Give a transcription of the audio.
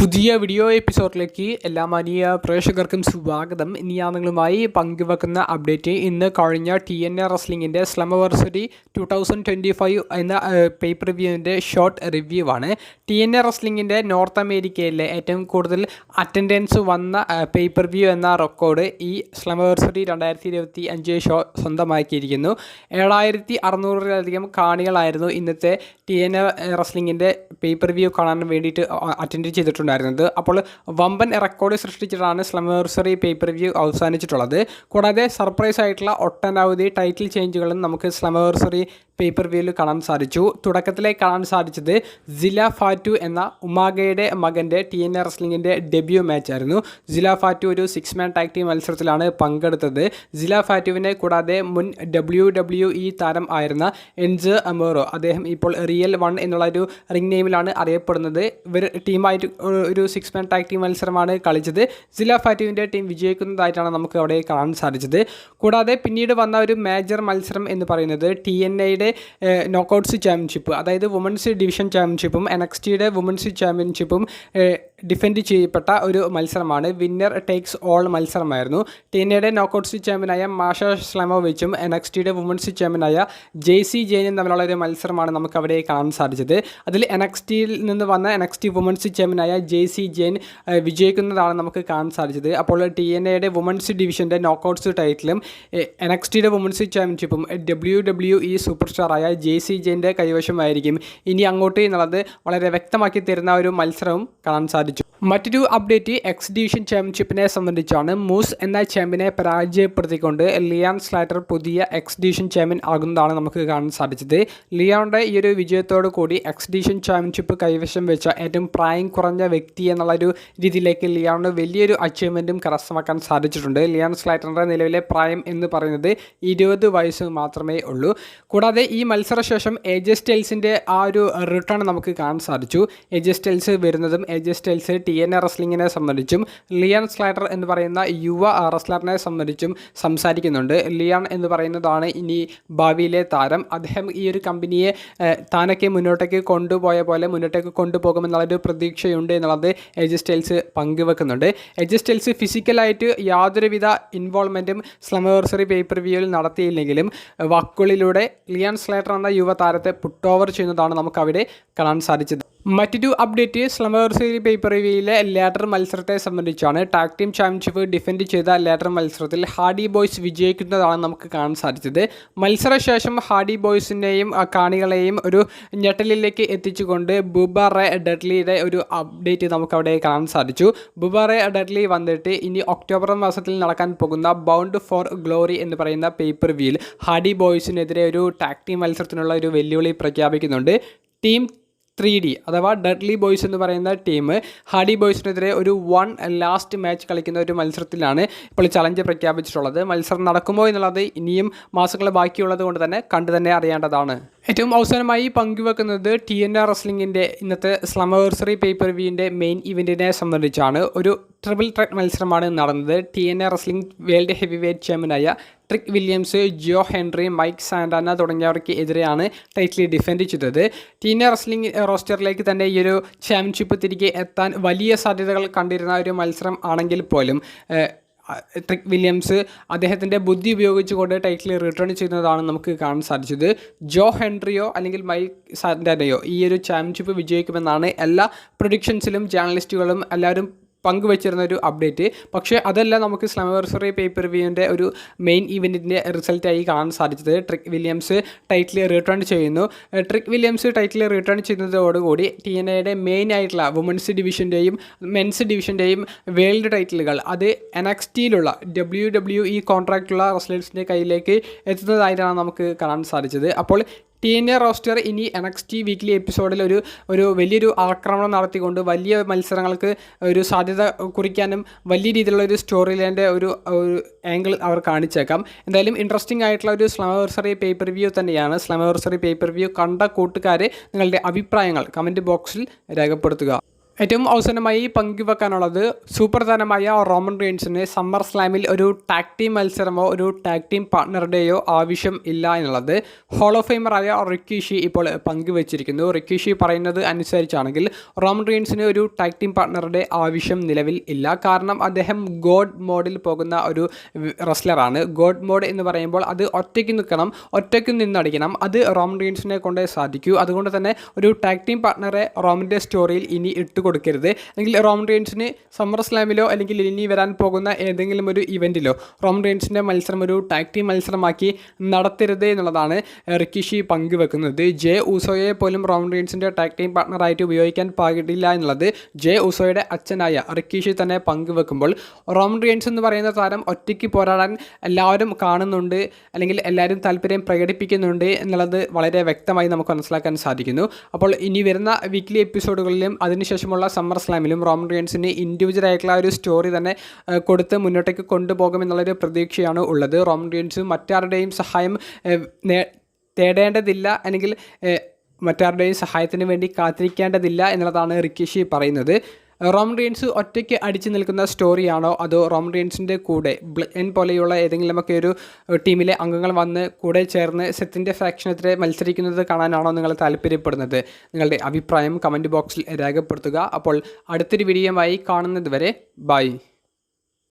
പുതിയ വീഡിയോ എപ്പിസോഡിലേക്ക് എല്ലാ മാന്യ പ്രേക്ഷകർക്കും സ്വാഗതം. ഇനി ഞാൻ നിങ്ങളുമായി പങ്കുവെക്കുന്ന അപ്ഡേറ്റ് ഇന്ന് കഴിഞ്ഞ TNA റെസ്ലിംഗിൻ്റെ സ്ലമവേഴ്സറി 2025 എന്ന പേപ്പർ റിവ്യൂവിൻ്റെ ഷോർട്ട് റിവ്യൂ ആണ്. TNA റെസ്ലിംഗിൻ്റെ നോർത്ത് അമേരിക്കയിലെ ഏറ്റവും കൂടുതൽ അറ്റൻഡൻസ് വന്ന പേപ്പർ വ്യൂ എന്ന റെക്കോർഡ് ഈ സ്ലമവേഴ്സറി 2025 ഷോ സ്വന്തമാക്കിയിരിക്കുന്നു. 7600-ലധികം കാണികളായിരുന്നു ഇന്നത്തെ TNA റെസ്ലിംഗിൻ്റെ പേപ്പർ വ്യൂ കാണാൻ വേണ്ടിയിട്ട് അറ്റൻഡ് ചെയ്തിട്ടുണ്ടായിരുന്നത്. അപ്പോൾ വമ്പൻ റെക്കോർഡ് സൃഷ്ടിച്ചിട്ടാണ് സ്ലമവേഴ്സറി പേപ്പർ വ്യൂ അവസാനിച്ചിട്ടുള്ളത്. കൂടാതെ സർപ്രൈസ് ആയിട്ടുള്ള ഒട്ടനവധി ടൈറ്റിൽ ചേഞ്ചുകളും നമുക്ക് സ്ലമവേഴ്സറി പേപ്പർ വ്യൂവിൽ കാണാൻ സാധിച്ചു. തുടക്കത്തിലെ കാണാൻ സാധിച്ചത് സില ഫാറ്റു എന്ന ഉമാഗയുടെ മകൻ്റെ TNA റെസ്ലിംഗിൻ്റെ ഡെബ്യൂ മാച്ചായിരുന്നു. സില ഫാറ്റു ഒരു 6-man ടാഗ് ടീം മത്സരത്തിലാണ് പങ്കെടുത്തത്. സില ഫാറ്റുവിനെ കൂടാതെ മുൻ WWE താരം ആയിരുന്ന എൻസോ അമോറോ, അദ്ദേഹം ഇപ്പോൾ റിയൽ 1 എന്നുള്ള ഒരു റിംഗ് നെയിമിലാണ് അറിയപ്പെടുന്നത്. ഇവർ ടീമായിട്ട് ഒരു 6-man ടാഗ് ടീം മത്സരമാണ് കളിച്ചത്. സില ഫാറ്റുവിൻ്റെ ടീം വിജയിക്കുന്നതായിട്ടാണ് നമുക്ക് അവിടെ കാണാൻ സാധിച്ചത്. കൂടാതെ പിന്നീട് വന്ന ഒരു മേജർ മത്സരം എന്ന് പറയുന്നത് TNAയുടെ നോക്കൗട്ട്സ് ചാമ്പ്യൻഷിപ്പ്, അതായത് വുമൻസ് ഡിവിഷൻ ചാമ്പ്യൻഷിപ്പും NXTയുടെ വുമൻസ് ചാമ്പ്യൻഷിപ്പും ഡിഫെൻഡ് ചെയ്യപ്പെട്ട ഒരു മത്സരമാണ്. വിന്നർ ടേക്സ് ഓൾ മത്സരമായിരുന്നു. TNAയുടെ നോക്കൗട്ട്സ് ചാമ്പ്യനായ മാഷ സ്ലമോവിച്ചും NXTയുടെ വുമൻസ് ചാമ്പ്യനായ JC ജെയിനും തമ്മിലുള്ള ഒരു മത്സരമാണ് നമുക്ക് അവിടെ കാണാൻ സാധിച്ചത്. അതിൽ NXTയിൽ നിന്ന് വന്ന NXT വുമൻസ് ചാമ്പ്യനായ JC ജെയിൻ വിജയിക്കുന്നതാണ് നമുക്ക് കാണാൻ സാധിച്ചത്. അപ്പോൾ TNAയുടെ വുമൻസ് ഡിവിഷൻ്റെ നോക്കൗട്ട്സ് ടൈറ്റിലും NXTയുടെ വുമൻസ് ചാമ്പ്യൻഷിപ്പും WWE സൂപ്പർ സ്റ്റാറായ JC ജെയിൻ്റെ കൈവശമായിരിക്കും ഇനി അങ്ങോട്ട് എന്നുള്ളത് വളരെ വ്യക്തമാക്കി തരുന്ന ഒരു മത്സരവും കാണാൻ സാധിച്ചു. മറ്റൊരു അപ്ഡേറ്റ് എക്സ് ഡിവിഷൻ ചാമ്പ്യൻഷിപ്പിനെ സംബന്ധിച്ചാണ്. മൂസ് എന്ന ചാമ്പ്യനെ പരാജയപ്പെടുത്തിക്കൊണ്ട് ലിയാൻ സ്ലാറ്റർ പുതിയ എക്സ് ഡിവിഷൻ ചാമ്പ്യൻ ആകുന്നതാണ് നമുക്ക് കാണാൻ സാധിച്ചത്. ലിയാൻ്റെ ഈ ഒരു വിജയത്തോടു കൂടി എക്സ് ഡിവിഷൻ ചാമ്പ്യൻഷിപ്പ് കൈവശം വെച്ച ഏറ്റവും പ്രായം കുറഞ്ഞ വ്യക്തി എന്നുള്ളൊരു രീതിയിലേക്ക് ലിയാന് വലിയൊരു അച്ചീവ്മെൻറ്റും കരസ്ഥമാക്കാൻ സാധിച്ചിട്ടുണ്ട്. ലിയാൻ സ്ലാറ്ററിൻ്റെ നിലവിലെ പ്രായം എന്ന് പറയുന്നത് 20 വയസ്സ് മാത്രമേ ഉള്ളൂ. കൂടാതെ ഈ മത്സരശേഷം AJ സ്റ്റൈൽസിൻ്റെ ആ ഒരു റിട്ടേൺ നമുക്ക് കാണാൻ സാധിച്ചു. AJ സ്റ്റൈൽസ് വരുന്നതും AJ സ്റ്റൈൽസ് TNA റെസ്ലിംഗിനെ സംബന്ധിച്ചും ലിയാൻ സ്ലാറ്റർ എന്ന് പറയുന്ന യുവ റെസ്ലറിനെ സംബന്ധിച്ചും സംസാരിക്കുന്നുണ്ട്. ലിയാൻ എന്ന് പറയുന്നതാണ് ഇനി ഭാവിയിലെ താരം. അദ്ദേഹം ഈ ഒരു കമ്പനിയെ താനൊക്കെ മുന്നോട്ടേക്ക് കൊണ്ടുപോയ പോലെ മുന്നോട്ടേക്ക് കൊണ്ടുപോകുമെന്നുള്ളൊരു പ്രതീക്ഷയുണ്ട് എന്നുള്ളത് AJ സ്റ്റൈൽസ് പങ്കുവെക്കുന്നുണ്ട്. AJ സ്റ്റൈൽസ് ഫിസിക്കലായിട്ട് യാതൊരുവിധ ഇൻവോൾവ്മെൻറ്റും സ്ലമവേഴ്സറി പേപ്പർ വ്യൂവിൽ നടത്തിയില്ലെങ്കിലും വാക്കുകളിലൂടെ ലിയാൻ സ്ലാറ്റർ എന്ന യുവതാരത്തെ പുട്ട് ഓവർ ചെയ്യുന്നതാണ് നമുക്ക് അവിടെ കാണാൻ സാധിച്ചത്. മറ്റൊരു അപ്ഡേറ്റ് സ്ലമവേഴ്സറി പേപ്പർ റിവ്യൂയിലെ ലാഡർ മത്സരത്തെ സംബന്ധിച്ചാണ്. ടാഗ് ടീം ചാമ്പ്യൻഷിപ്പ് ഡിഫെൻഡ് ചെയ്ത ലാഡർ മത്സരത്തിൽ ഹാർഡി ബോയ്സ് വിജയിക്കുന്നതാണ് നമുക്ക് കാണാൻ സാധിച്ചത്. മത്സരശേഷം ഹാർഡി ബോയ്സിൻ്റെയും കാണികളെയും ഒരു ഞെട്ടലിലേക്ക് എത്തിച്ചുകൊണ്ട് ബൂബ റേ ഡഡ്ലിയുടെ ഒരു അപ്ഡേറ്റ് നമുക്കവിടെ കാണാൻ സാധിച്ചു. ബൂബ റേ ഡഡ്ലി വന്നിട്ട് ഇനി ഒക്ടോബർ മാസത്തിൽ നടക്കാൻ പോകുന്ന ബൗണ്ട് ഫോർ ഗ്ലോറി എന്ന് പറയുന്ന പേപ്പർ വ്യൂവിൽ ഹാർഡി ബോയ്സിനെതിരെ ഒരു ടാഗ് ടീം മത്സരത്തിനുള്ള ഒരു വെല്ലുവിളി പ്രഖ്യാപിക്കുന്നുണ്ട്. ടീം 3D അഥവാ ഡഡ്ലി ബോയ്സ് എന്ന് പറയുന്ന ടീം ഹാർഡി ബോയ്സിനെതിരെ ഒരു ലാസ്റ്റ് മാച്ച് കളിക്കുന്ന ഒരു മത്സരത്തിലാണ് ഇപ്പോൾ ചലഞ്ച് പ്രഖ്യാപിച്ചിട്ടുള്ളത്. മത്സരം നടക്കുമോ എന്നുള്ളത് ഇനിയും മാസങ്ങൾ ബാക്കിയുള്ളത് കൊണ്ട് തന്നെ കണ്ടു തന്നെ അറിയേണ്ടതാണ്. ഏറ്റവും അവസാനമായി പങ്കുവെക്കുന്നത് TNA റെസ്ലിംഗിൻ്റെ ഇന്നത്തെ സ്ലമവേഴ്സറി പേപ്പർ വ്യൂവിൻ്റെ മെയിൻ ഇവൻറ്റിനെ സംബന്ധിച്ചാണ്. ഒരു ട്രിപ്പിൾ ത്രെറ്റ് മത്സരമാണ് നടന്നത്. TNA wrestling world heavyweight ചാമ്പ്യനായ Trick Williams, Joe Henry, Mike Santana തുടങ്ങിയവർക്ക് എതിരെയാണ് ടൈറ്റിൽ ഡിഫെൻഡ് ചെയ്തത്. TNA റെസ്ലിംഗ് റോസ്റ്ററിലേക്ക് തന്നെ ഈ ഒരു ചാമ്പ്യൻഷിപ്പ് തിരികെ എത്താൻ വലിയ സാധ്യതകൾ കണ്ടിരുന്ന ഒരു മത്സരം ആണെങ്കിൽ പോലും ട്രിക് വില്യംസ് അദ്ദേഹത്തിൻ്റെ ബുദ്ധി ഉപയോഗിച്ചുകൊണ്ട് ടൈറ്റിൽ റിട്ടേൺ ചെയ്യുന്നതാണ് നമുക്ക് കാണാൻ സാധിച്ചത്. ജോ ഹെൻറിയോ അല്ലെങ്കിൽ മൈക്ക് സാന്റാനയോ ഈ ഒരു ചാമ്പ്യൻഷിപ്പ് വിജയിക്കുമെന്നാണ് എല്ലാ പ്രൊഡിക്ഷൻസിലും ജേർണലിസ്റ്റുകളും എല്ലാവരും പങ്കുവച്ചിരുന്ന ഒരു അപ്ഡേറ്റ്. പക്ഷേ അതല്ല നമുക്ക് സ്ലമവേഴ്സറി പേപ്പർ വ്യൂവിൻ്റെ ഒരു മെയിൻ ഇവൻറ്റിൻ്റെ റിസൾട്ടായി കാണാൻ സാധിച്ചത്. ട്രിക് വില്യംസ് ടൈറ്റിൽ റിട്ടേൺ ചെയ്യുന്നു. ട്രിക് വില്യംസ് ടൈറ്റിൽ റിട്ടേൺ ചെയ്യുന്നതോടുകൂടി TNAയുടെ മെയിൻ ആയിട്ടുള്ള വുമൻസ് ഡിവിഷൻ്റെയും മെൻസ് ഡിവിഷൻ്റെയും വേൾഡ് ടൈറ്റിലുകൾ അത് NXTയിലുള്ള WWE കോൺട്രാക്റ്റുള്ള റെസ്ലേഴ്സിൻ്റെ കയ്യിലേക്ക് എത്തുന്നതായിട്ടാണ് നമുക്ക് കാണാൻ സാധിച്ചത്. അപ്പോൾ TNA റോസ്റ്റർ ഇനി NXT വീക്ക്ലി എപ്പിസോഡിൽ ഒരു വലിയൊരു ആക്രമണം നടത്തിക്കൊണ്ട് വലിയ മത്സരങ്ങൾക്ക് ഒരു സാധ്യത കുറിക്കാനും വലിയ രീതിയിലുള്ള ഒരു സ്റ്റോറി ലൈൻ്റെ ഒരു ആംഗിൾ അവർ കാണിച്ചേക്കാം. എന്തായാലും ഇൻട്രസ്റ്റിംഗ് ആയിട്ടുള്ള ഒരു സ്ലമവേഴ്സറി പേപ്പർ വ്യൂ തന്നെയാണ്. സ്ലമവേഴ്സറി പേപ്പർ വ്യൂ കണ്ട കൂട്ടുകാരെ നിങ്ങളുടെ അഭിപ്രായങ്ങൾ കമൻറ്റ് ബോക്സിൽ രേഖപ്പെടുത്തുക. ഏറ്റവും അവസാനമായി പങ്കുവെക്കാനുള്ളത് സൂപ്പർ താരമായ റോമൻ റീൻസിന് സമ്മർ സ്ലാമിൽ ഒരു ടാഗ് ടീം മത്സരമോ ഒരു ടാഗ് ടീം പാർട്ട്ണറുടെയോ ആവശ്യം ഇല്ല എന്നുള്ളത് ഹോൾ ഓഫ് ഫെയിമറായ റിക്കിഷി ഇപ്പോൾ പങ്കുവച്ചിരിക്കുന്നു. റിക്കിഷി പറയുന്നത് അനുസരിച്ചാണെങ്കിൽ റോമൻ റീൻസിന് ഒരു ടാഗ് ടീം പാർട്ട്ണറുടെ ആവശ്യം നിലവിൽ ഇല്ല. കാരണം അദ്ദേഹം ഗോഡ് മോഡിൽ പോകുന്ന ഒരു റെസ്ലറാണ്. ഗോഡ് മോഡ് എന്ന് പറയുമ്പോൾ അത് ഒറ്റയ്ക്ക് നിൽക്കണം, ഒറ്റയ്ക്ക് നിന്നടിക്കണം. അത് റോമൻ റീൻസിനെ കൊണ്ടേ സാധിക്കൂ. അതുകൊണ്ട് തന്നെ ഒരു ടാഗ് ടീം പാർട്ട്ണറെ റോമൻ്റെ സ്റ്റോറിയിൽ ഇനി കൊടുക്കരുത്. അല്ലെങ്കിൽ റോമൻ റീൻസിന് സമ്മർ സ്ലാമിലോ അല്ലെങ്കിൽ ഇനി വരാൻ പോകുന്ന ഏതെങ്കിലും ഒരു ഇവൻറ്റിലോ റോമൻ റീൻസിൻ്റെ മത്സരം ഒരു ടാഗ് ടീം മത്സരമാക്കി നടത്തരുത് എന്നുള്ളതാണ് റിക്കിഷി പങ്കുവെക്കുന്നത്. ജെ ഊസോയെ പോലും റോമൻ റീൻസിൻ്റെ ടാഗ് ടീം പാർട്ട്ണറായിട്ട് ഉപയോഗിക്കാൻ പാടില്ല എന്നുള്ളത് ജെ ഊസോയുടെ അച്ഛനായ റിക്കിഷി തന്നെ പങ്കുവെക്കുമ്പോൾ റോമൻ റീൻസ് എന്ന് പറയുന്ന താരം ഒറ്റയ്ക്ക് പോരാടാൻ എല്ലാവരും കാണുന്നുണ്ട്, അല്ലെങ്കിൽ എല്ലാവരും താല്പര്യം പ്രകടിപ്പിക്കുന്നുണ്ട് എന്നുള്ളത് വളരെ വ്യക്തമായി നമുക്ക് മനസ്സിലാക്കാൻ സാധിക്കുന്നു. അപ്പോൾ ഇനി വരുന്ന വീക്ക്ലി എപ്പിസോഡുകളിലും അതിനുശേഷമുള്ള സമ്മർ സ്ലാമിലും റോമൻ റീൻസിന് ഇൻഡിവിജ്വൽ ആയിട്ടുള്ള ഒരു സ്റ്റോറി തന്നെ കൊടുത്ത് മുന്നോട്ടേക്ക് കൊണ്ടുപോകുമെന്നുള്ളൊരു പ്രതീക്ഷയാണ് ഉള്ളത്. റോമൻ റീൻസ് മറ്റാരുടെയും സഹായം തേടേണ്ടതില്ല, അല്ലെങ്കിൽ മറ്റാരുടെയും സഹായത്തിന് വേണ്ടി കാത്തിരിക്കേണ്ടതില്ല എന്നുള്ളതാണ് റിക്കിഷി പറയുന്നത്. റോമൻ റീൻസ് ഒറ്റയ്ക്ക് അടിച്ചു നിൽക്കുന്ന സ്റ്റോറിയാണോ അതോ റോമൻ റീൻസിൻ്റെ കൂടെ ബ്ലെൻ പോലെയുള്ള ഏതെങ്കിലുമൊക്കെ ഒരു ടീമിലെ അംഗങ്ങൾ വന്ന് കൂടെ ചേർന്ന് സെത്തിൻ്റെ ഫാക്ഷനെതിരെ മത്സരിക്കുന്നത് കാണാനാണോ നിങ്ങൾ താല്പര്യപ്പെടുന്നത്? നിങ്ങളുടെ അഭിപ്രായം കമൻറ്റ് ബോക്സിൽ രേഖപ്പെടുത്തുക. അപ്പോൾ അടുത്തൊരു വീഡിയോയുമായി കാണുന്നത് വരെ ബൈ.